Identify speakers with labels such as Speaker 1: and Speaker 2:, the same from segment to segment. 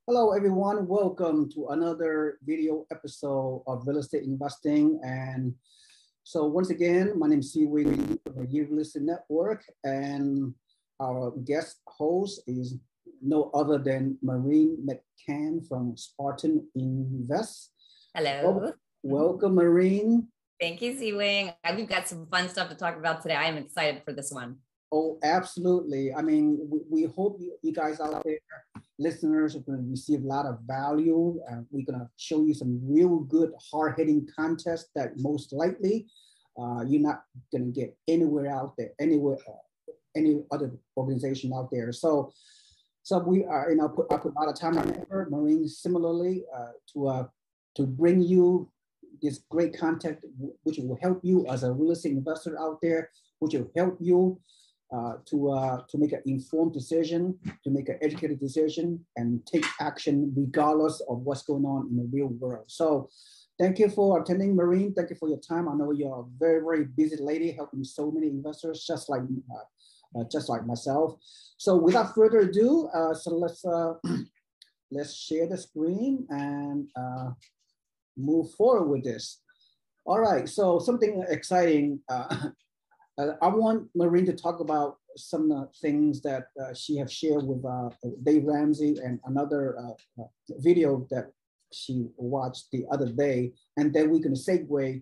Speaker 1: Hello, everyone. Welcome to another video episode of Real Estate Investing. And so, once again, my name is Siwing from the Real Estate Network, and our guest host is no other than Maureen McCann from Spartan Invest.
Speaker 2: Hello.
Speaker 1: Welcome, Maureen.
Speaker 2: Thank you, Z-Wing. We've got some fun stuff to talk about today. I am excited for this one.
Speaker 1: Oh, absolutely. I mean, we hope you guys out there, listeners, are going to receive a lot of value. We're going to show you some real good, hard-hitting contests that most likely you're not going to get anywhere out there, any other organization out there. So we are, I put a lot of time and effort, Maureen, similarly, to bring you this great content, which will help you as a real estate investor out there, which will help you to make an informed decision, to make an educated decision, and take action regardless of what's going on in the real world. So thank you for attending, Maureen. Thank you for your time. I know you're a very, very busy lady helping so many investors just like myself. So without further ado, let's share the screen and move forward with this. All right, so something exciting. I want Maureen to talk about some things that she has shared with Dave Ramsey and another video that she watched the other day. And then we're going to segue,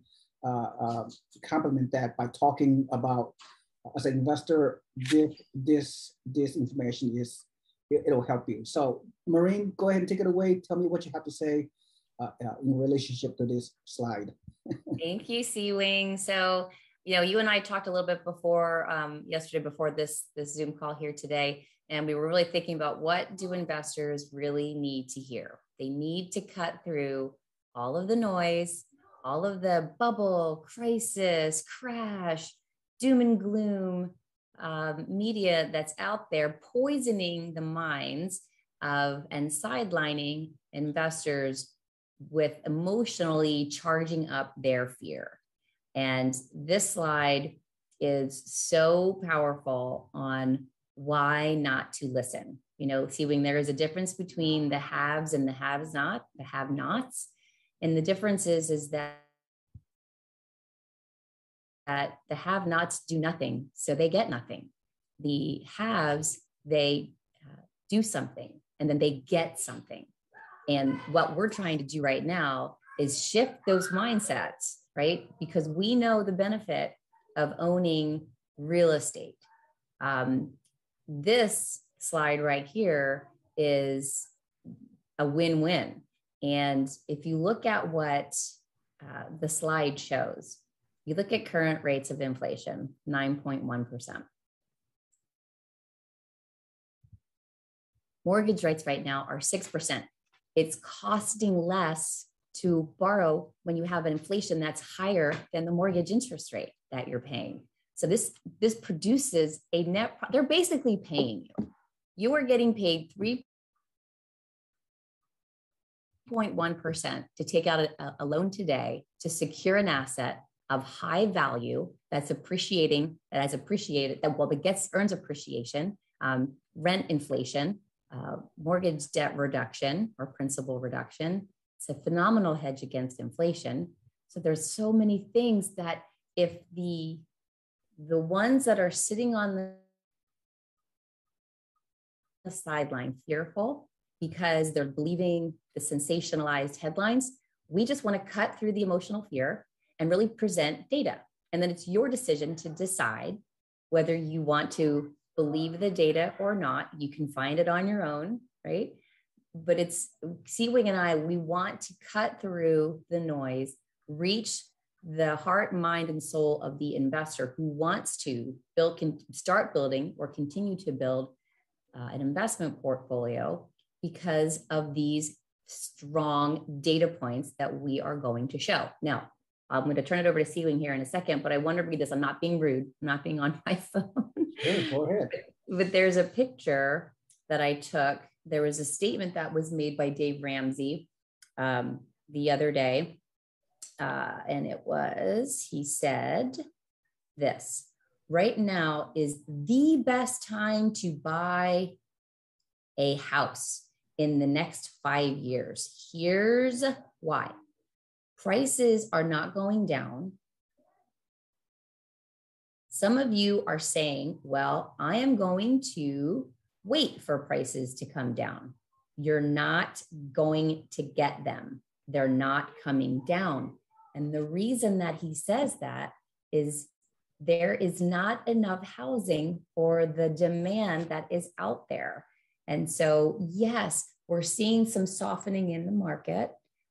Speaker 1: complement that by talking about, as an investor, this information it'll help you. So Maureen, go ahead and take it away. Tell me what you have to say in relationship to this slide.
Speaker 2: Thank you, C-Wing. So, you and I talked a little bit before yesterday, before this Zoom call here today, and we were really thinking about what do investors really need to hear. They need to cut through all of the noise, all of the bubble, crisis, crash, doom and gloom media that's out there, poisoning the minds of and sidelining investors with emotionally charging up their fear. And this slide is so powerful on why not to listen. Seeing there is a difference between the haves and the have-nots. And the difference is that the have-nots do nothing, so they get nothing. The haves, they do something, and then they get something. And what we're trying to do right now is shift those mindsets, right? Because we know the benefit of owning real estate. This slide right here is a win-win. And if you look at what the slide shows, you look at current rates of inflation, 9.1%. Mortgage rates right now are 6%. It's costing less to borrow when you have an inflation that's higher than the mortgage interest rate that you're paying. So this produces a net, they're basically paying you. You are getting paid 3.1% to take out a loan today to secure an asset of high value that's appreciating, earns appreciation, rent inflation, mortgage debt reduction or principal reduction. It's a phenomenal hedge against inflation. So there's so many things that if the ones that are sitting on the sideline fearful because they're believing the sensationalized headlines, we just want to cut through the emotional fear and really present data. And then it's your decision to decide whether you want to believe the data or not. You can find it on your own, right? But it's C-Wing and I, we want to cut through the noise, reach the heart, mind, and soul of the investor who wants to start building or continue to build an investment portfolio because of these strong data points that we are going to show. Now, I'm going to turn it over to C-Wing here in a second, but I want to read this. I'm not being rude. I'm not being on my phone.
Speaker 1: Sure, go ahead.
Speaker 2: But there's a picture that I took. There was a statement that was made by Dave Ramsey the other day. And he said this: right now is the best time to buy a house. in the next 5 years. Here's why. Prices are not going down. Some of you are saying, well, I am going to wait for prices to come down. You're not going to get them. They're not coming down. And the reason that he says that is there is not enough housing for the demand that is out there. And so, yes, we're seeing some softening in the market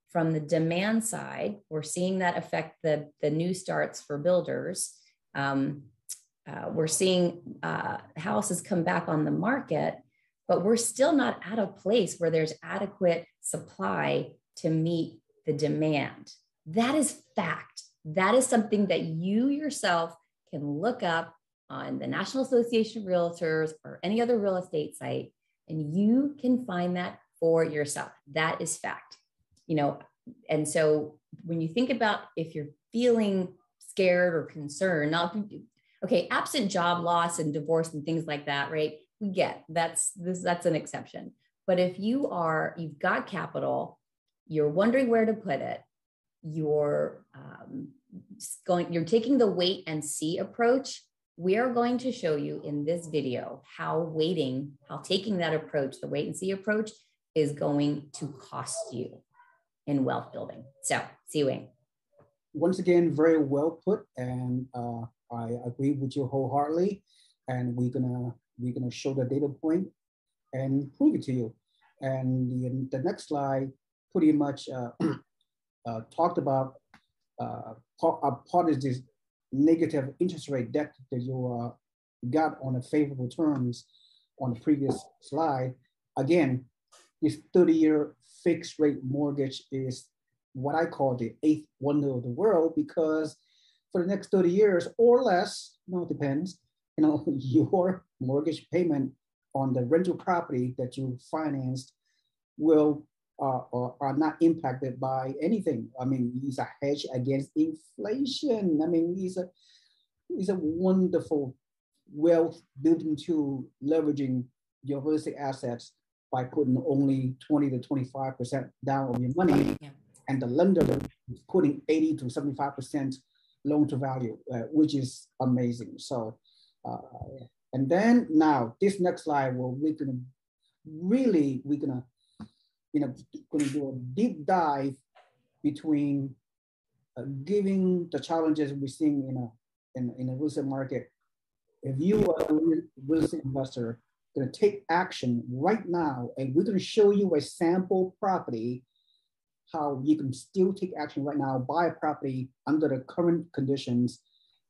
Speaker 2: from the demand side. We're seeing that affect the new starts for builders. We're seeing houses come back on the market, but we're still not at a place where there's adequate supply to meet the demand. That is fact. That is something that you yourself can look up on the National Association of Realtors or any other real estate site, and you can find that for yourself. That is fact. And so when you think about if you're feeling scared or concerned, absent job loss and divorce and things like that, right? We get that's an exception. But if you've got capital, you're wondering where to put it, you're taking the wait and see approach. We are going to show you in this video how taking that approach, the wait and see approach, is going to cost you in wealth building. So, Xi Wing.
Speaker 1: Once again, very well put, and I agree with you wholeheartedly. And we're gonna show the data point and prove it to you. And the next slide pretty much talked about part of this negative interest rate debt that you got on the favorable terms on the previous slide. Again, this 30-year fixed rate mortgage is what I call the eighth wonder of the world, because for the next 30 years or less, it depends, your mortgage payment on the rental property that you financed will are not impacted by anything. I mean, these are hedged against inflation. I mean, these are wonderful wealth building tool, leveraging your real estate assets by putting only 20 to 25% down on your money. Yeah. And the lender is putting 80 to 75% loan to value, which is amazing. So, and then now this next slide, we're gonna do a deep dive between giving the challenges we're seeing in a real estate market. If you are a real estate investor, going to take action right now, and we're going to show you a sample property, how you can still take action right now, buy a property under the current conditions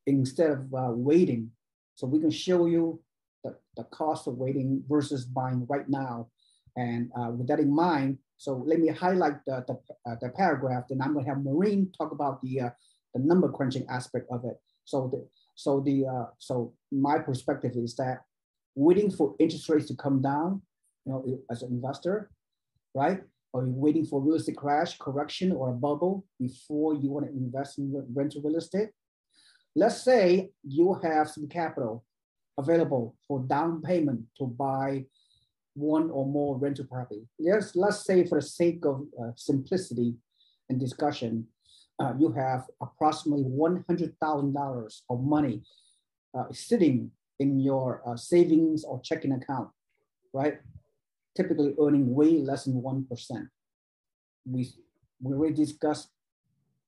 Speaker 1: instead of waiting. So we can show you the cost of waiting versus buying right now. And with that in mind, so let me highlight the paragraph, and I'm going to have Maureen talk about the number crunching aspect of it. So my perspective is that waiting for interest rates to come down, as an investor, right? Or you're waiting for real estate crash, correction, or a bubble before you want to invest in rental real estate. Let's say you have some capital available for down payment to buy one or more rental property. Yes, let's say for the sake of simplicity and discussion, you have approximately $100,000 of money sitting in your savings or checking account, right? Typically earning way less than 1%. We already discussed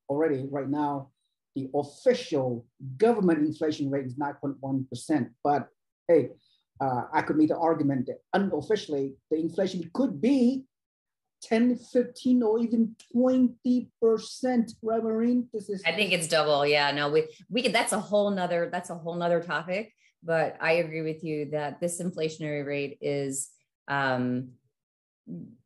Speaker 1: already right now, the official government inflation rate is 9.1%, but hey, I could make the argument that unofficially the inflation could be 10, 15, or even 20%, right, Maureen?
Speaker 2: I think it's double. Yeah, no, we could, that's a whole nother topic, but I agree with you that this inflationary rate is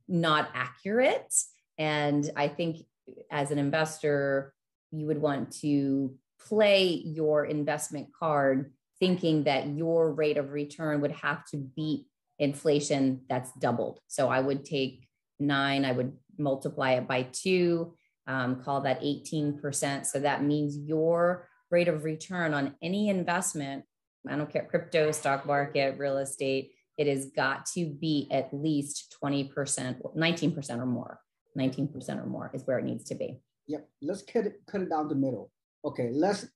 Speaker 2: not accurate. And I think as an investor, you would want to play your investment card thinking that your rate of return would have to beat inflation that's doubled. So I would take 9, I would multiply it by 2, call that 18%. So that means your rate of return on any investment, I don't care, crypto, stock market, real estate, it has got to be at least 20%, 19% or more. 19% or more is where it needs to be.
Speaker 1: Yep. Let's cut it down the middle. Okay. Let's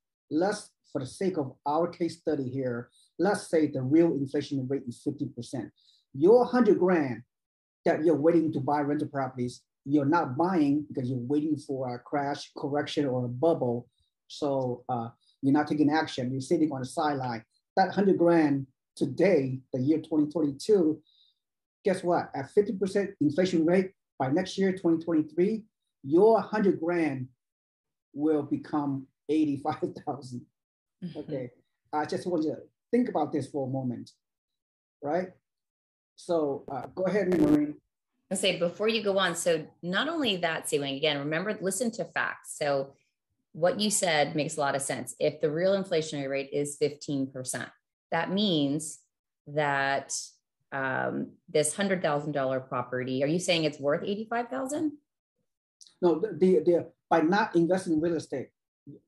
Speaker 1: for the sake of our case study here, let's say the real inflation rate is 50%. Your 100 grand that you're waiting to buy rental properties, you're not buying because you're waiting for a crash, correction, or a bubble. So you're not taking action. You're sitting on the sideline. That 100 grand today, the year 2022, guess what? At 50% inflation rate, by next year, 2023, your 100 grand will become 85,000. Okay. I just want you to think about this for a moment, right? So go ahead, Maureen.
Speaker 2: I'll say before you go on, so not only that, Siwing, again, remember, listen to facts. So what you said makes a lot of sense. If the real inflationary rate is 15%, that means that this $100,000 property, are you saying it's worth 85,000?
Speaker 1: No, the by not investing in real estate.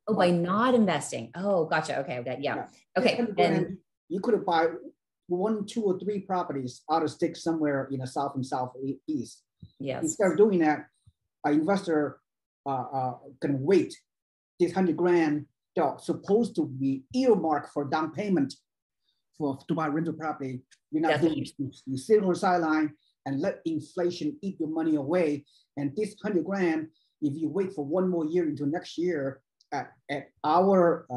Speaker 2: Oh, by not investing. Oh, gotcha. Okay. Yeah. Okay.
Speaker 1: And you could buy 1, 2, or 3 properties out of stick somewhere in the south and southeast.
Speaker 2: Yes.
Speaker 1: Instead of doing that, an investor can wait. This 100 grand supposed to be earmarked for down payment to buy rental property. You're not doing. You sit on the sideline and let inflation eat your money away. And this 100 grand, if you wait for 1 more year into next year, at our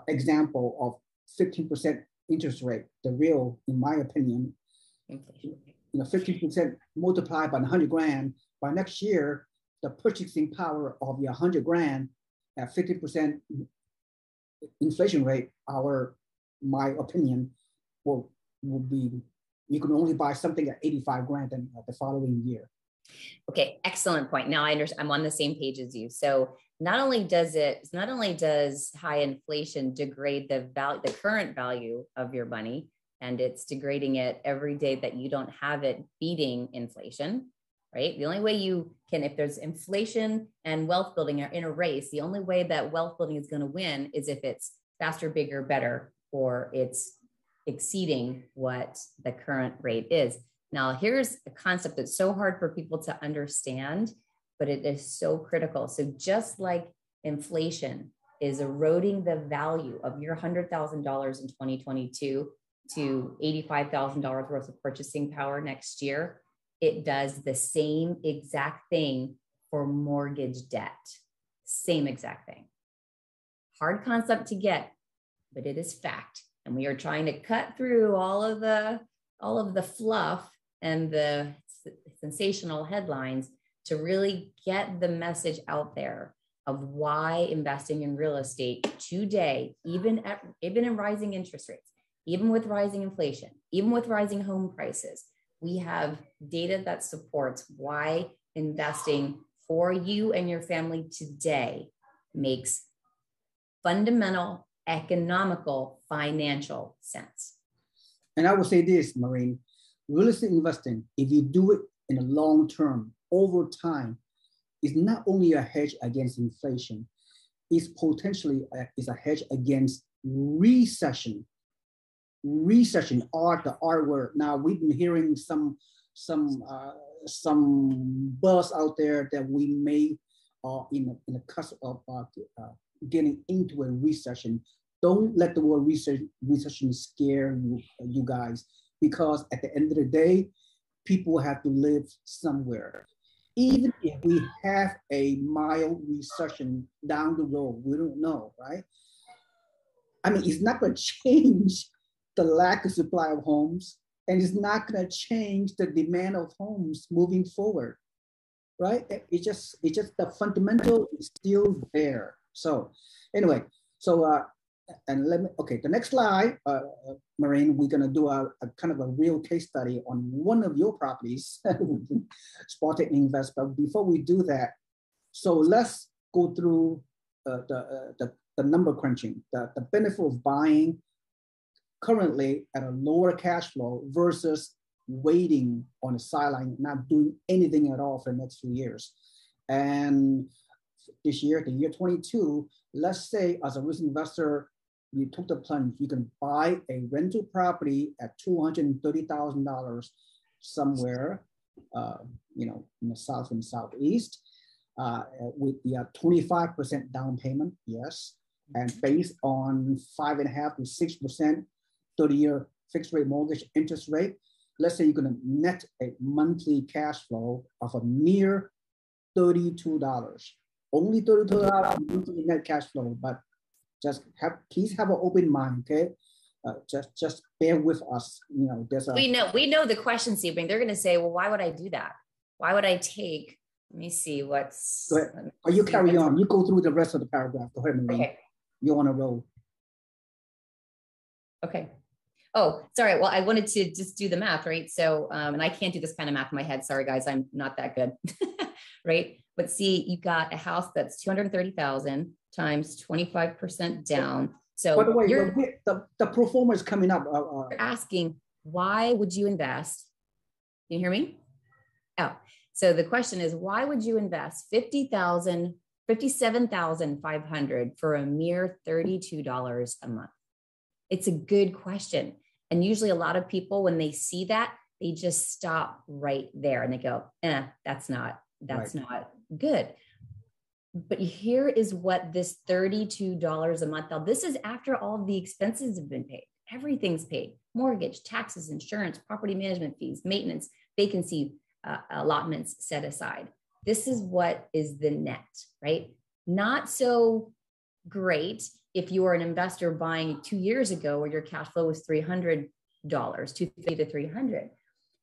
Speaker 1: example of 15% interest rate, the real, in my opinion, 15% multiplied by 100 grand, by next year, the purchasing power of your 100 grand at 50% inflation rate, my opinion, will be, you can only buy something at 85 grand in the following year.
Speaker 2: Okay, excellent point. Now I'm on the same page as you. So not only does high inflation degrade the current value of your money, and it's degrading it every day that you don't have it beating inflation, right? The only way you can, if there's inflation and wealth building are in a race, the only way that wealth building is going to win is if it's faster, bigger, better, or it's exceeding what the current rate is. Now, here's a concept that's so hard for people to understand, but it is so critical. So just like inflation is eroding the value of your $100,000 in 2022 to $85,000 worth of purchasing power next year, it does the same exact thing for mortgage debt. Same exact thing. Hard concept to get, but it is fact. And we are trying to cut through all of the fluff and the sensational headlines to really get the message out there of why investing in real estate today, even in rising interest rates, even with rising inflation, even with rising home prices, we have data that supports why investing for you and your family today makes fundamental, economical, financial sense.
Speaker 1: And I would say this, Maureen, real estate investing, if you do it in the long term, over time, is not only a hedge against inflation, it's potentially is a hedge against recession. Recession, the R word. Now we've been hearing some buzz out there that we may in the cusp of getting into a recession. Don't let the word recession scare you guys, because at the end of the day, people have to live somewhere. Even if we have a mild recession down the road, we don't know, right? I mean, it's not going to change the lack of supply of homes, and it's not going to change the demand of homes moving forward, right? It's just the fundamental is still there. So anyway, and the next slide, Maureen, we're gonna do a kind of a real case study on one of your properties, Spartan Invest. But before we do that, so let's go through the number crunching, the benefit of buying currently at a lower cash flow versus waiting on the sideline, not doing anything at all for the next few years. And this year, the year 22, let's say as a risk investor, you took the plunge, you can buy a rental property at $230,000 somewhere, in the South and Southeast, with the 25% down payment, yes, and based on 5.5 to 6% 30-year fixed rate mortgage interest rate. Let's say you're going to net a monthly cash flow of a mere $32. Only $32 monthly net cash flow, but please have an open mind, okay? Just bear with us.
Speaker 2: We know the question, Sebring. They're going to say, well, why would I do that? Why would I take? Let me see what's.
Speaker 1: Go ahead. Or you carry on. You go through the rest of the paragraph. Go ahead, Marie.
Speaker 2: Okay.
Speaker 1: You're on a roll.
Speaker 2: Okay. Oh, sorry. Well, I wanted to just do the math, right? So, and I can't do this kind of math in my head. Sorry, guys, I'm not that good, right? But see, you've got a house that's 230,000 times 25% down. So
Speaker 1: by the way, the pro forma is coming up.
Speaker 2: You're asking, why would you invest? Can you hear me? Oh, so the question is, why would you invest $57,500 for a mere $32 a month? It's a good question. And usually a lot of people, when they see that, they just stop right there and they go, that's not good. But here is what this $32 a month, now this is after all of the expenses have been paid. Everything's paid: mortgage, taxes, insurance, property management fees, maintenance, vacancy allotments set aside. This is what is the net, right? Not so great if you are an investor buying 2 years ago where your cash flow was $300, $250 to $300.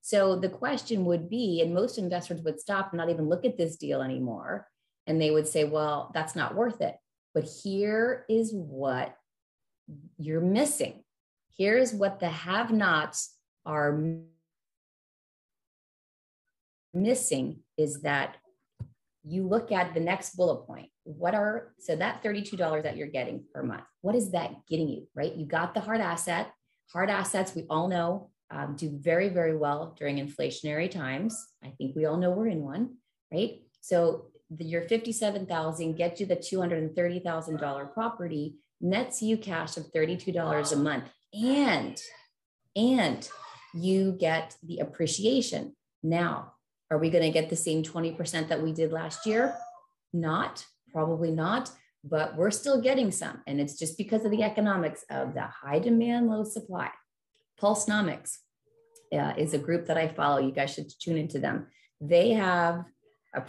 Speaker 2: So the question would be, and most investors would stop and not even look at this deal anymore. And they would say, well, that's not worth it. But here is what you're missing. Here is what the have-nots are missing, is that you look at the next bullet point. So that $32 that you're getting per month, what is that getting you, right? You got the hard asset. Hard assets, we all know, do very, very well during inflationary times. I think we all know we're in one, right? So your $57,000 gets you the $230,000 property, nets you cash of $32 a month, and you get the appreciation. Now, are we going to get the same 20% that we did last year? Probably not, but we're still getting some. And it's just because of the economics of the high demand, low supply. Pulsenomics is a group that I follow. You guys should tune into them. They have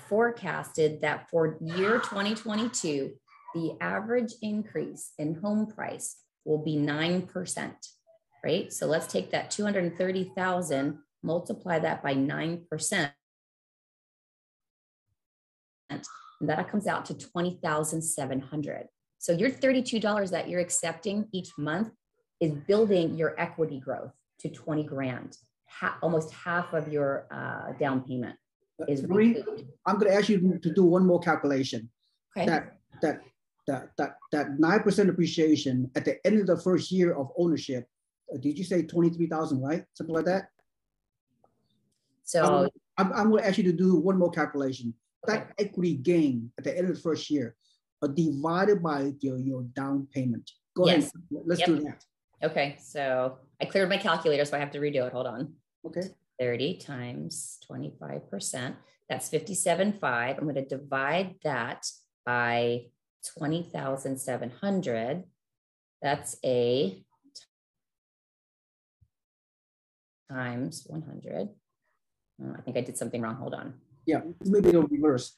Speaker 2: forecasted that for year 2022, the average increase in home price will be 9%, right? So let's take that 230,000, multiply that by 9%. And that comes out to $20,700. So your $32 that you're accepting each month is building your equity growth to 20 grand. Almost half of your down payment is recouped.
Speaker 1: I'm going to ask you to do one more calculation.
Speaker 2: Okay.
Speaker 1: That 9% appreciation at the end of the first year of ownership. Did you say 23,000, right? Something like that.
Speaker 2: So
Speaker 1: I'm going to ask you to do one more calculation.
Speaker 2: Okay.
Speaker 1: That equity gain at the end of the first year, divided by your down payment. Go ahead. Let's do that.
Speaker 2: Okay. So I cleared my calculator, so I have to redo it. Hold on.
Speaker 1: Okay.
Speaker 2: 30 times 25%. That's 57.5. I'm going to divide that by 20,700. That's a times 100. I think I did something wrong. Hold on.
Speaker 1: Yeah, maybe it'll reverse.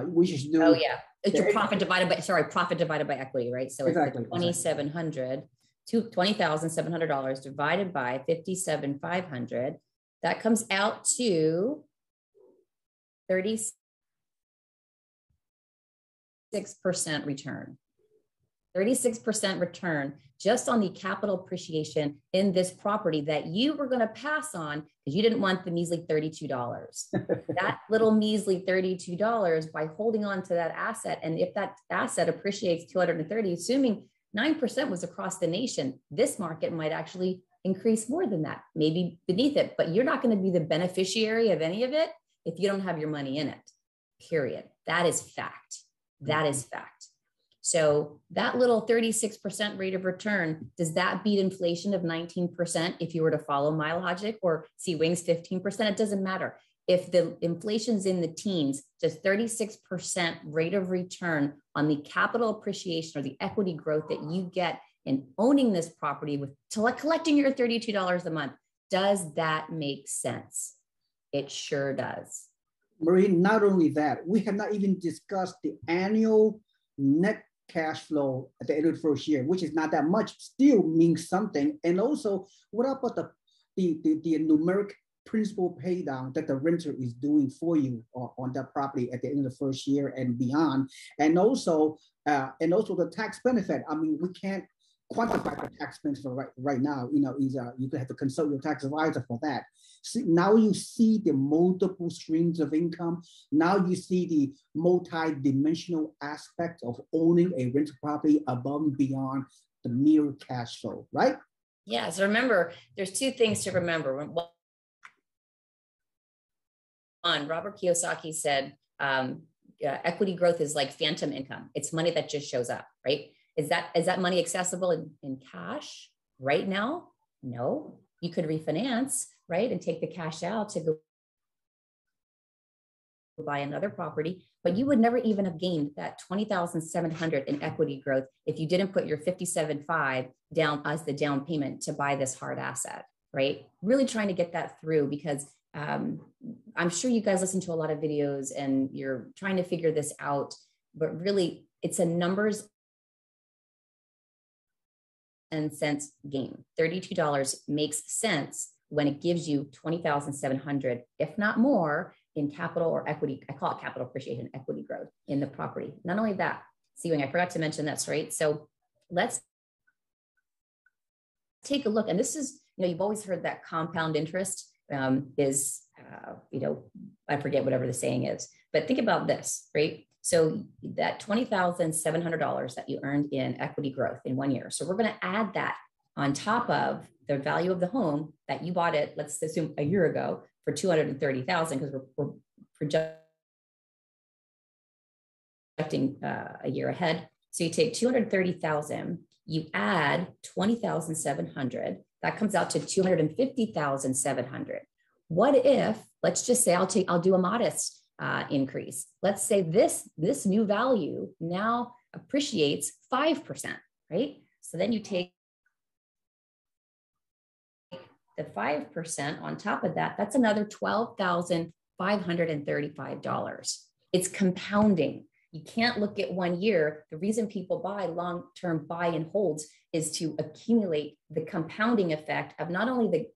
Speaker 1: We should do.
Speaker 2: Oh yeah, it's your profit divided by equity, right? So
Speaker 1: exactly,
Speaker 2: it's $20,700 divided by 57,500. That comes out to 36% return. 36% return just on the capital appreciation in this property that you were going to pass on because you didn't want the measly $32. That little measly $32 by holding on to that asset. And if that asset appreciates 230, assuming 9% was across the nation, this market might actually increase more than that, maybe beneath it, but you're not going to be the beneficiary of any of it if you don't have your money in it, period. That is fact. That is fact. So that little 36% rate of return, does that beat inflation of 19% if you were to follow my logic, or CWING's 15%? It doesn't matter. If the inflation's in the teens, does 36% rate of return on the capital appreciation or the equity growth that you get in owning this property with collecting your $32 a month, does that make sense? It sure does.
Speaker 1: Maureen, not only that, we have not even discussed the annual net cash flow at the end of the first year, which is not that much, still means something. And also, what about the numeric principal pay down that the renter is doing for you on that property at the end of the first year and beyond? And also the tax benefit. I mean, we can't quantify the tax benefit right now. You know, you could have to consult your tax advisor for that. See, now you see the multiple streams of income. Now you see the multi-dimensional aspect of owning a rental property above and beyond the mere cash flow, right?
Speaker 2: Yeah, so remember, there's two things to remember. One, Robert Kiyosaki said, equity growth is like phantom income. It's money that just shows up, right? Is that money accessible in cash right now? No. You could refinance, right, and take the cash out to go buy another property, but you would never even have gained that $20,700 in equity growth if you didn't put your $57,500 down as the down payment to buy this hard asset, right? Really trying to get that through, because I'm sure you guys listen to a lot of videos and you're trying to figure this out, but really it's a numbers and cents game. $32 makes sense when it gives you $20,700, if not more, in capital or equity. I call it capital appreciation, equity growth in the property. Not only that, CWING, I forgot to mention that's right. So let's take a look. And this is, you've always heard that compound interest is, I forget whatever the saying is, but think about this, right? So that $20,700 that you earned in equity growth in 1 year. So we're going to add that on top of the value of the home that you bought it, let's assume a year ago, for $230,000, because we're projecting a year ahead. So you take $230,000, you add $20,700, that comes out to $250,700. What if, let's just say I'll do a modest increase. Let's say this new value now appreciates 5%, right? So then you take the 5% on top of that, that's another $12,535. It's compounding. You can't look at 1 year. The reason people buy long-term buy and holds is to accumulate the compounding effect of not only the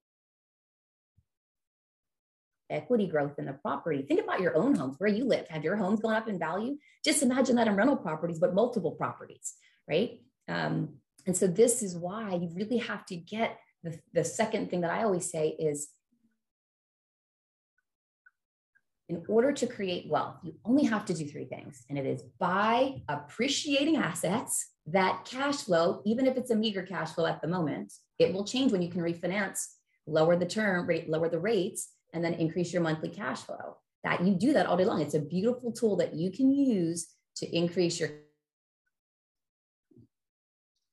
Speaker 2: equity growth in the property. Think about your own homes, where you live. Have your homes gone up in value? Just imagine that in rental properties, but multiple properties, right? And so this is why you really have to get the second thing that I always say is, in order to create wealth, you only have to do three things. And it is buy appreciating assets that cash flow, even if it's a meager cash flow at the moment, it will change when you can refinance, lower the term rate, lower the rates, and then increase your monthly cash flow. That you do that all day long. It's a beautiful tool that you can use to increase your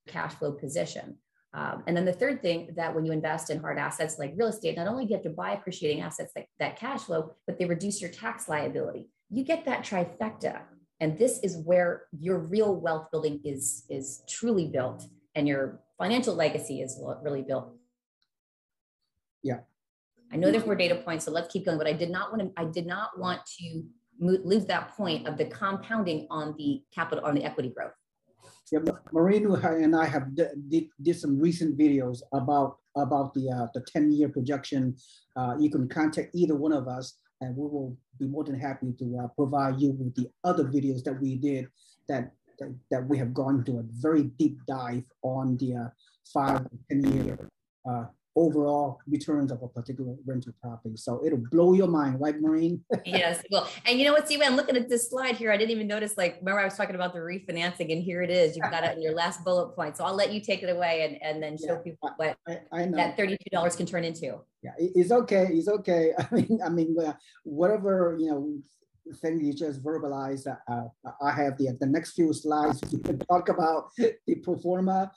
Speaker 2: cash flow position. And then the third thing, that when you invest in hard assets like real estate, not only do you have to buy appreciating assets that cash flow, but they reduce your tax liability. You get that trifecta. And this is where your real wealth building is truly built, and your financial legacy is really built.
Speaker 1: Yeah.
Speaker 2: I know there's more data points, so let's keep going, but I did not want to lose that point of the compounding on the capital, on the equity growth.
Speaker 1: Yeah, Maureen and I have did some recent videos about the 10-year projection. You can contact either one of us, and we will be more than happy to provide you with the other videos that we did that we have gone into a very deep dive on the 5 to 10-year overall returns of a particular rental property. So it'll blow your mind, right, Maureen?
Speaker 2: Yes, well, and you know what, Steve, I'm looking at this slide here. I didn't even notice, remember I was talking about the refinancing, and here it is. You've got it in your last bullet point. So I'll let you take it away and then show people what I know that $32 can turn into.
Speaker 1: Yeah, it's okay. It's okay. I mean, whatever, thing you just verbalized. I have the next few slides. You can talk about the pro forma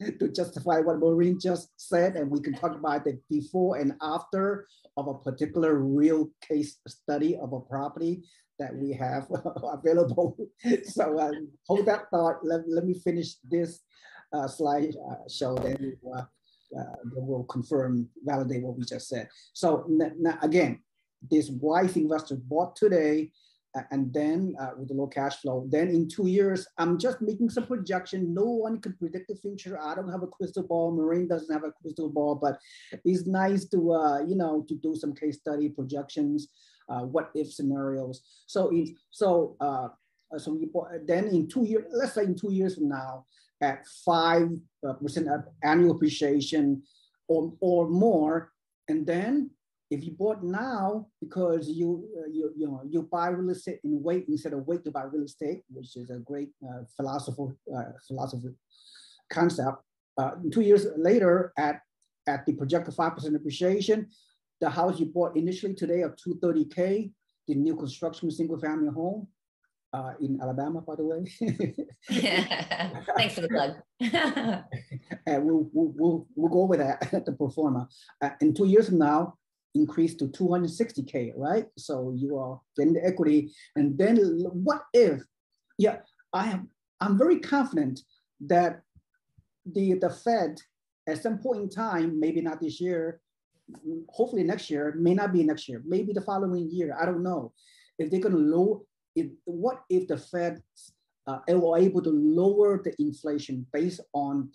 Speaker 1: to justify what Maureen just said, and we can talk about the before and after of a particular real case study of a property that we have available. So hold that thought. Let me finish this slide show, then we'll confirm, validate what we just said. So now again, this wise investor bought today, and then with the low cash flow, then in 2 years, I'm just making some projection. No one can predict the future. I don't have a crystal ball. Maureen doesn't have a crystal ball, but it's nice to, to do some case study projections, what if scenarios. So we bought, then in 2 years, let's say in 2 years from now, at 5% annual appreciation or more, and then if you bought now because you buy real estate in wait instead of wait to buy real estate, which is a great philosophy concept. 2 years later, at the projected 5% appreciation, the house you bought initially today of $230K, the new construction single family home in Alabama, by the way.
Speaker 2: Thanks for the plug.
Speaker 1: And we'll go over that the pro forma. In 2 years from now, increase to 260K, right? So you are getting the equity. And then what if, I'm very confident that the Fed at some point in time, maybe not this year, hopefully next year, may not be next year, maybe the following year, I don't know. If they're gonna what if the Fed are able to lower the inflation based on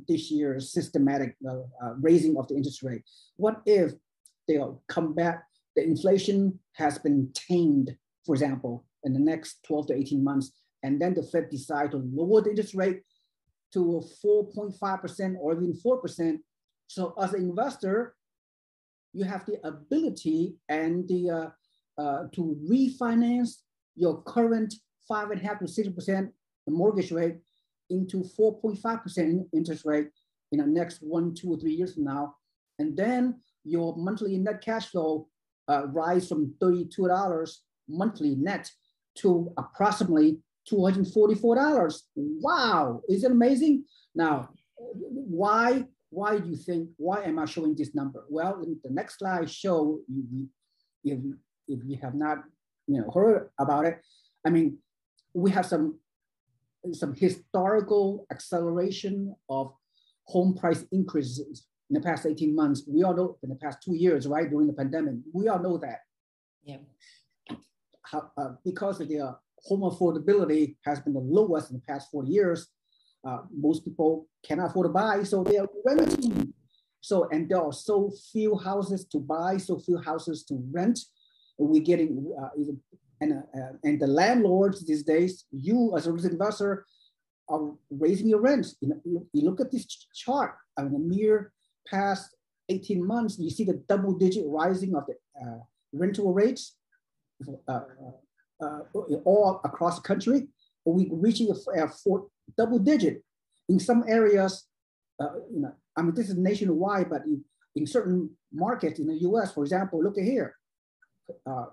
Speaker 1: this year's systematic raising of the interest rate? What if they'll come back, the inflation has been tamed, for example, in the next 12 to 18 months, and then the Fed decide to lower the interest rate to 4.5% or even 4%. So as an investor, you have the ability and to refinance your current 5.5% to 6% mortgage rate into 4.5% interest rate in the next 1, 2, or 3 years from now. And then your monthly net cash flow rise from $32 monthly net to approximately $244. Wow, is it amazing? Now, why do you think, why am I showing this number? Well, in the next slide show, if you have not heard about it, I mean, we have some historical acceleration of home price increases in the past 18 months. We all know in the past 2 years, right, during the pandemic, we all know that.
Speaker 2: Yeah.
Speaker 1: Because of the home affordability has been the lowest in the past 4 years, most people cannot afford to buy, so they are renting. So, and there are so few houses to buy, so few houses to rent. We're getting, and the landlords these days, you as a real investor are raising your rents. You look at this chart, I mean, the mere past 18 months, you see the double-digit rising of the rental rates all across the country. We're reaching a double-digit in some areas. I mean, this is nationwide, but in certain markets in the U.S., for example, look at here.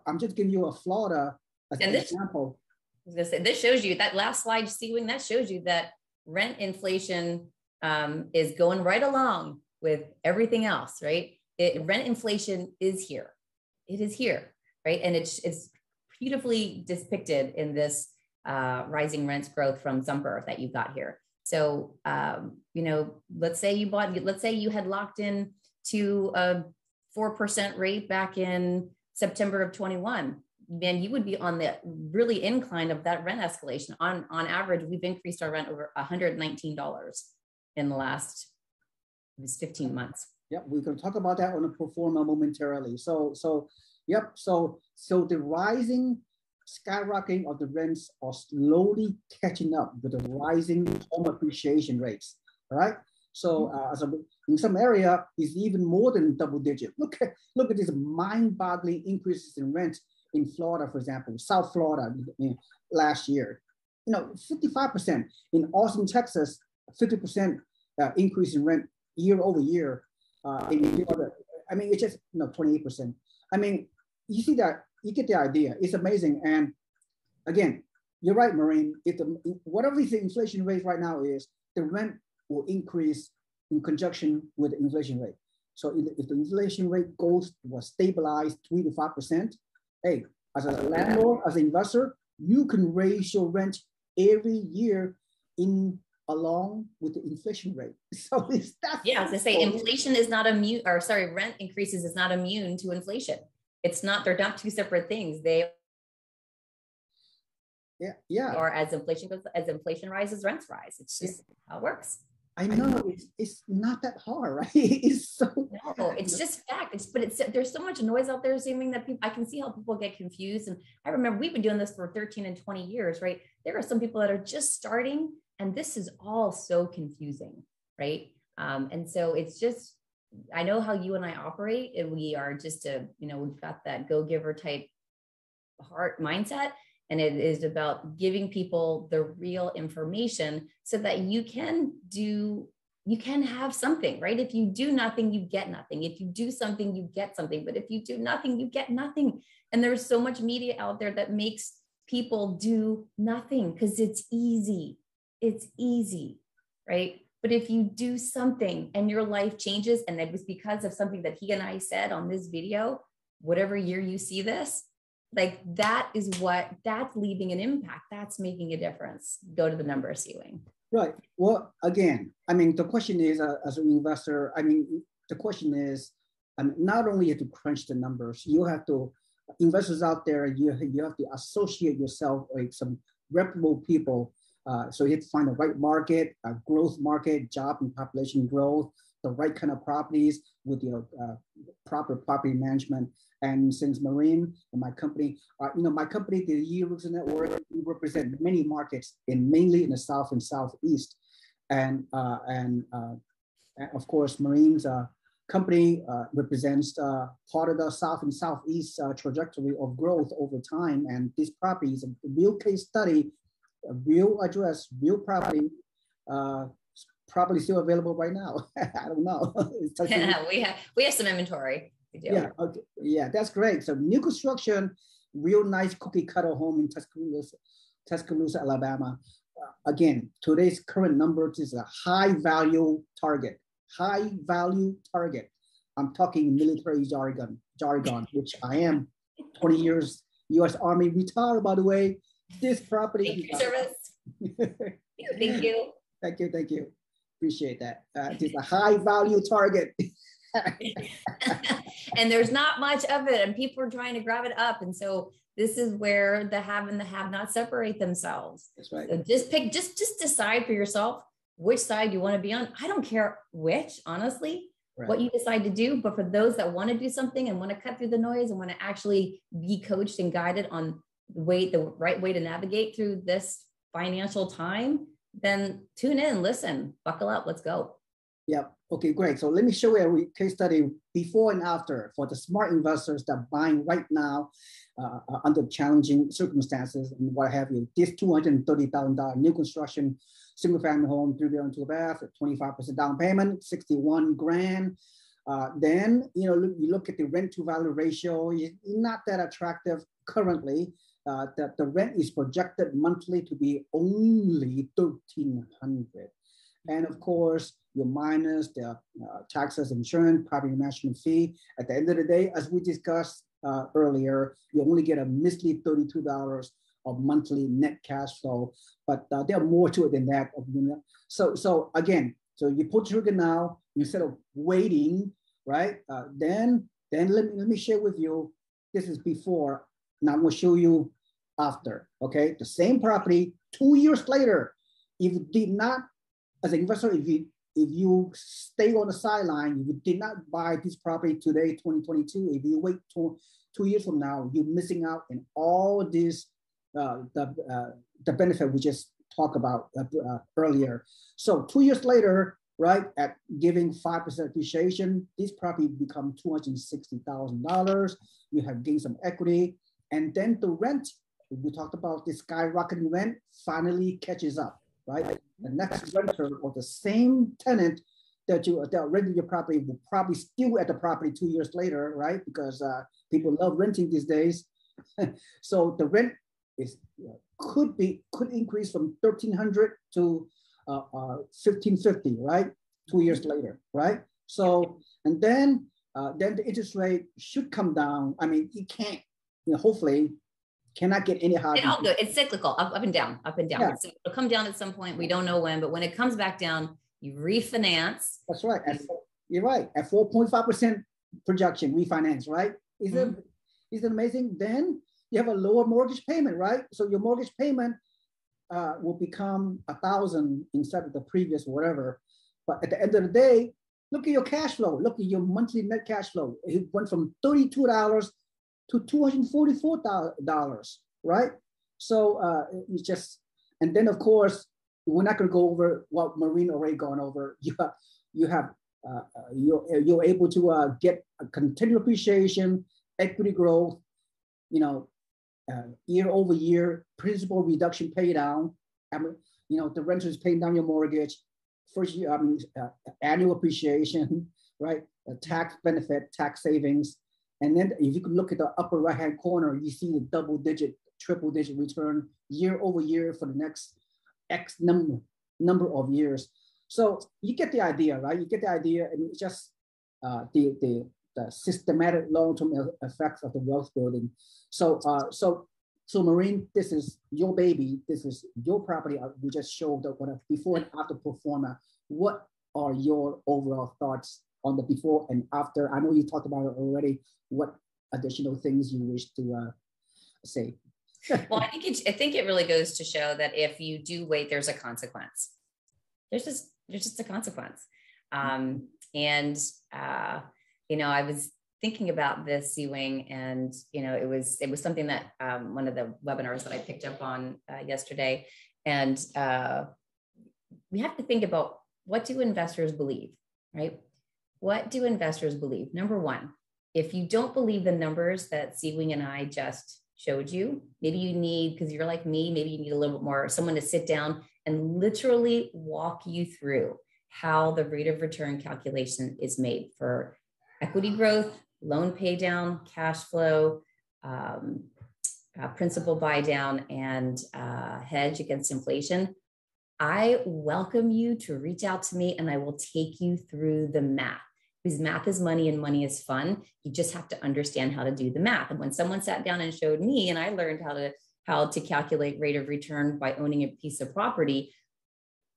Speaker 1: I'm just giving you a Florida as an example.
Speaker 2: This shows you that last slide, Sea-Wing, that shows you that rent inflation is going right along with everything else, right? Rent inflation is here. It is here, right? And it's beautifully depicted in this rising rents growth from Zumper that you've got here. So, let's say you had locked in to a 4% rate back in September of 21, then you would be on the really incline of that rent escalation. On average, we've increased our rent over $119 in the last 15 months.
Speaker 1: Yep, we're going to talk about that on a pro forma momentarily. So the rising, skyrocketing of the rents are slowly catching up with the rising home appreciation rates. All right. So in some area, it's even more than double digit. Look at these mind-boggling increases in rent in Florida, for example, South Florida last year. 55%. In Austin, Texas, 50% increase in rent year over year. I mean, it's just 28%. I mean, you see that you get the idea. It's amazing. And again, you're right, Maureen. Whatever the inflation rate right now is, the rent will increase in conjunction with the inflation rate. So if the inflation rate was stabilized 3 to 5%, hey, as a landlord, as an investor, you can raise your rent every year along with the inflation rate. So it's that.
Speaker 2: Yeah, as I say, inflation is not immune, or sorry, rent increases is not immune to inflation. It's not, they're not two separate things. They or as inflation rises, rents rise. It's just how it works.
Speaker 1: I know it's not that hard, right? It's so
Speaker 2: no, it's just fact. There's so much noise out there, assuming that I can see how people get confused. And I remember we've been doing this for 13 and 20 years, right? There are some people that are just starting, and this is all so confusing, right? And so it's just, I know how you and I operate, and we are just we've got that go-giver type heart mindset. And it is about giving people the real information so that you can have something, right? If you do nothing, you get nothing. If you do something, you get something. But if you do nothing, you get nothing. And there's so much media out there that makes people do nothing because it's easy. It's easy, right? But if you do something and your life changes, and it was because of something that he and I said on this video, whatever year you see this, like that's leaving an impact. That's making a difference. Go to the numbers, Ewing.
Speaker 1: Right. Well, again, I mean, the question is, as an investor, the question is, not only you have to crunch the numbers, you have to, investors out there, you have to associate yourself with some reputable people. So you have to find the right market, growth market, job and population growth, the right kind of properties with your proper property management. And since Maureen and my company, my company, the Year Network, we represent many markets mainly in the South and Southeast. And of course, Maureen's company represents part of the South and Southeast trajectory of growth over time. And this property is a real case study, a real address, real property, probably still available right now. I don't know.
Speaker 2: we have some inventory.
Speaker 1: Yeah, okay. Yeah, that's great. So new construction, real nice cookie cutter home in Tuscaloosa, Alabama. Again, today's current number is a high value target. High value target. I'm talking military jargon, which I am 20 years U.S. Army retired, by the way. This property.
Speaker 2: Thank you, service. Thank you.
Speaker 1: Thank you. Appreciate that. It's a high value target.
Speaker 2: And there's not much of it, and people are trying to grab it up. And so this is where the have and the have not separate themselves.
Speaker 1: That's right.
Speaker 2: So just decide for yourself which side you want to be on. I don't care which, honestly, what you decide to do. But for those that want to do something and want to cut through the noise and want to actually be coached and guided on the right way to navigate through this financial time, then tune in, listen, buckle up, let's go.
Speaker 1: Yep. Okay, great. So let me show you a case study before and after for the smart investors that are buying right now under challenging circumstances and what have you. This $230,000 new construction single family home, 3 bedroom, 2 bath, 25% down payment, 61 grand. Then you look at the rent to value ratio. It's not that attractive currently. The rent is projected monthly to be only $1,300. And of course, you minus the taxes, insurance, property management fee. At the end of the day, as we discussed earlier, you only get a measly $32 of monthly net cash flow. But there are more to it than that. So again, so you pull trigger now instead of waiting, right? Then let me share with you. This is before. Now I'm going to show you after. Okay, the same property 2 years later. If you did not, as an investor, if you stay on the sideline, if you did not buy this property today, 2022, if you wait 2 years from now, you're missing out in all this, the benefit we just talked about earlier. So 2 years later, right, at giving 5% appreciation, this property become $260,000. You have gained some equity. And then the rent, we talked about this skyrocketing rent, finally catches up, right? The next renter or the same tenant that rented your property will probably still at the property 2 years later, right? Because people love renting these days. So the rent is could increase from 1,300 to 1,550, right? 2 years later, right? So and then the interest rate should come down. I mean, it can't, hopefully cannot get any higher.
Speaker 2: It all good. It's cyclical, up and down, up and down.
Speaker 1: Yeah.
Speaker 2: So it'll come down at some point. We don't know when, but when it comes back down, you refinance.
Speaker 1: That's right. You're right. At 4.5% projection, refinance, right? Isn't it amazing? Then you have a lower mortgage payment, right? So your mortgage payment will become 1,000 instead of the previous whatever. But at the end of the day, look at your cash flow. Look at your monthly net cash flow. It went from $32 to $244, right? So it's just, and then of course, we're not going to go over what Maureen already gone over. You're able to get a continual appreciation, equity growth, year over year, principal reduction, pay down. The renter is paying down your mortgage. First year, annual appreciation, right? A tax benefit, tax savings. And then if you can look at the upper right-hand corner, you see the double-digit, triple-digit return year over year for the next X number of years. So you get the idea, right? You get the idea, and it's just the systematic long-term effects of the wealth building. So Maureen, this is your baby. This is your property. We just showed the before and after pro forma. What are your overall thoughts on the before and after? I know you talked about it already. What additional things you wish to say?
Speaker 2: Well, I think it really goes to show that if you do wait, there's a consequence. There's just a consequence. I was thinking about this, Ziwing, and it was something that one of the webinars that I picked up on yesterday, and we have to think about, what do investors believe, right? What do investors believe? Number one, if you don't believe the numbers that Ziwing and I just showed you, maybe you need, because you're like me, maybe you need a little bit more, someone to sit down and literally walk you through how the rate of return calculation is made for equity growth, loan pay down, cash flow, principal buy down, and hedge against inflation. I welcome you to reach out to me and I will take you through the math, because math is money and money is fun. You just have to understand how to do the math. And when someone sat down and showed me, and I learned how to calculate rate of return by owning a piece of property,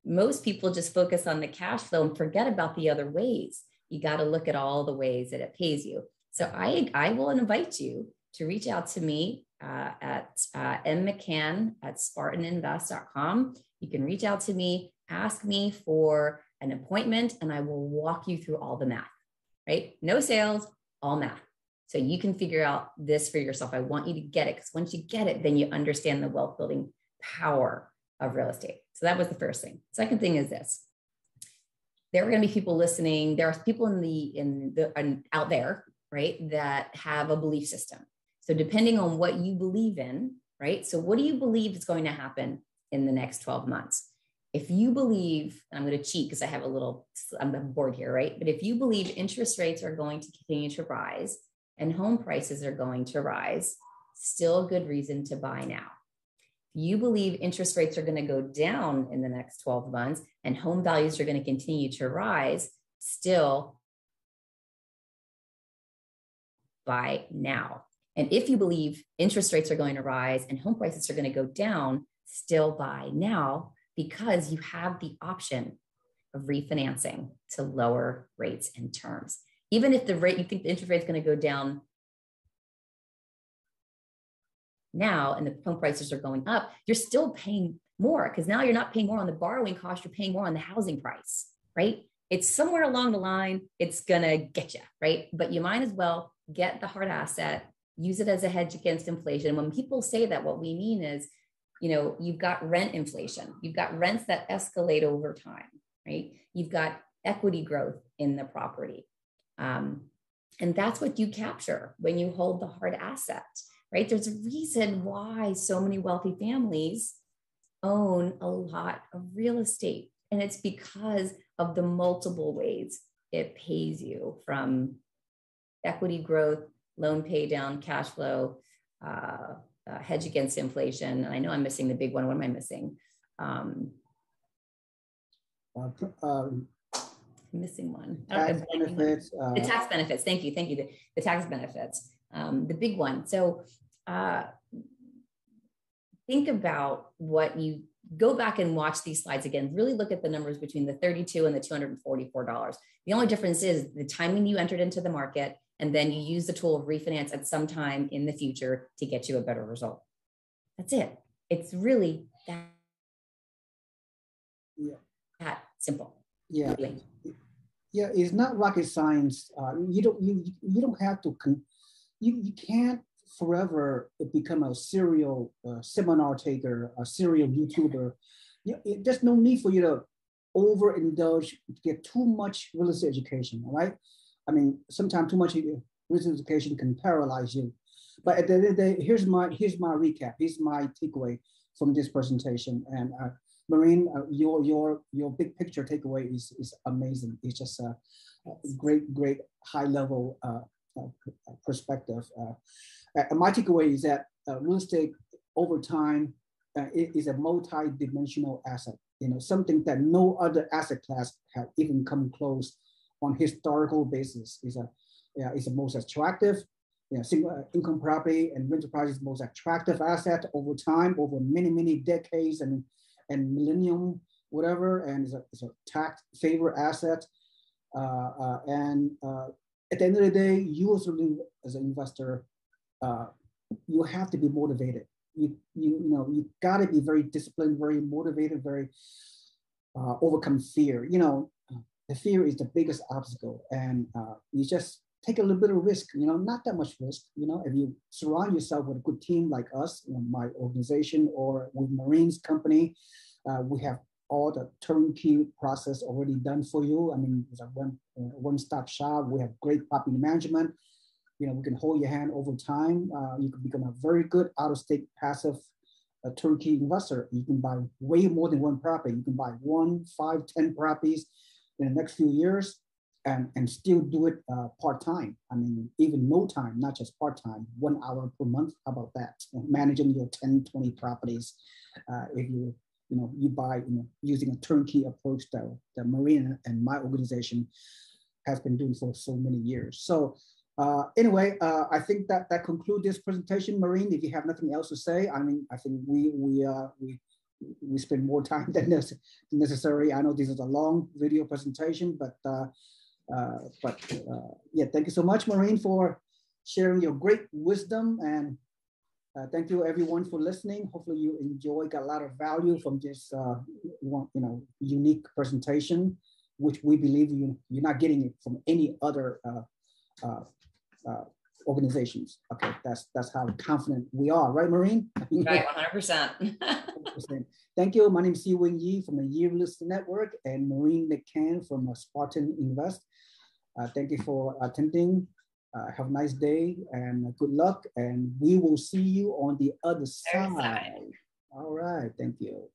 Speaker 2: most people just focus on the cash flow and forget about the other ways. You got to look at all the ways that it pays you. So I will invite you to reach out to me at mmccann@spartaninvest.com. You can reach out to me, ask me for an appointment, and I will walk you through all the math, right? No sales, all math. So you can figure out this for yourself. I want you to get it, because once you get it, then you understand the wealth building power of real estate. So that was the first thing. Second thing is this. There are going to be people listening. There are people out there, right, that have a belief system. So depending on what you believe in, right? So what do you believe is going to happen in the next 12 months? If you believe, and I'm going to cheat because I'm bored here, right? But if you believe interest rates are going to continue to rise and home prices are going to rise, still a good reason to buy now. If you believe interest rates are going to go down in the next 12 months and home values are going to continue to rise, still buy now. And if you believe interest rates are going to rise and home prices are going to go down, still buy now, because you have the option of refinancing to lower rates and terms. Even if you think the interest rate is going to go down now and the home prices are going up, you're still paying more, because now you're not paying more on the borrowing cost, you're paying more on the housing price, right? It's somewhere along the line, it's going to get you, right? But you might as well get the hard asset, use it as a hedge against inflation. When people say that, what we mean is, you've got rent inflation, you've got rents that escalate over time, right? You've got equity growth in the property. And that's what you capture when you hold the hard asset, right? There's a reason why so many wealthy families own a lot of real estate. And it's because of the multiple ways it pays you, from equity growth, loan pay down, cash flow, hedge against inflation. And I know I'm missing the big one. What am I missing? Missing one.
Speaker 1: Tax benefits.
Speaker 2: The tax benefits. Thank you. The tax benefits. The big one. So think about what you go back and watch these slides again. Really look at the numbers between the $32 and the $244. The only difference is the timing you entered into the market, and then you use the tool of refinance at some time in the future to get you a better result. That's it. It's really that simple.
Speaker 1: Yeah.
Speaker 2: Really.
Speaker 1: Yeah, it's not rocket science. You don't have to. You can't forever become a serial seminar taker, a serial YouTuber. There's no need for you to overindulge, get too much real estate education. All right. I mean, sometimes too much real estate education can paralyze you. But at the end of the day, here's my recap. Here's my takeaway from this presentation. And Maureen, your big picture takeaway is amazing. It's just a great high level perspective. My takeaway is that real estate over time is a multi-dimensional asset. Something that no other asset class have even come close on historical basis. Is the most attractive. Single income property and rental property is the most attractive asset over time, over many decades and millennium, whatever, and it's a tax favor asset. And at the end of the day, you as an investor, you have to be motivated. You got to be very disciplined, very motivated, very overcome fear. The fear is the biggest obstacle, and you just take a little bit of risk. Not that much risk. If you surround yourself with a good team like us, my organization, or with Maureen's company, we have all the turnkey process already done for you. I mean, it's a one-stop shop. We have great property management. We can hold your hand over time. You can become a very good out-of-state passive turnkey investor. You can buy way more than one property. You can buy 1, 5, 10 properties in the next few years and still do it part-time. I mean, even no time, not just part-time, 1 hour per month. How about that? Managing your 10, 20 properties. If you buy, using a turnkey approach that Maureen and my organization has been doing for so many years. So anyway, I think that concludes this presentation. Maureen, if you have nothing else to say, I mean, I think we spend more time than necessary. I know this is a long video presentation, but yeah, thank you so much, Maureen, for sharing your great wisdom, and thank you everyone for listening. Hopefully you got a lot of value from this unique presentation, which we believe you're not getting it from any other organizations. Okay, that's how confident we are, right, Maureen?
Speaker 2: Right, 100%.
Speaker 1: Thank you. My name is Si-Wing Yee from the Yee Real Estate Network, and Maureen McCann from Spartan Invest. Thank you for attending. Have a nice day and good luck, and we will see you on the other side. All right, thank you.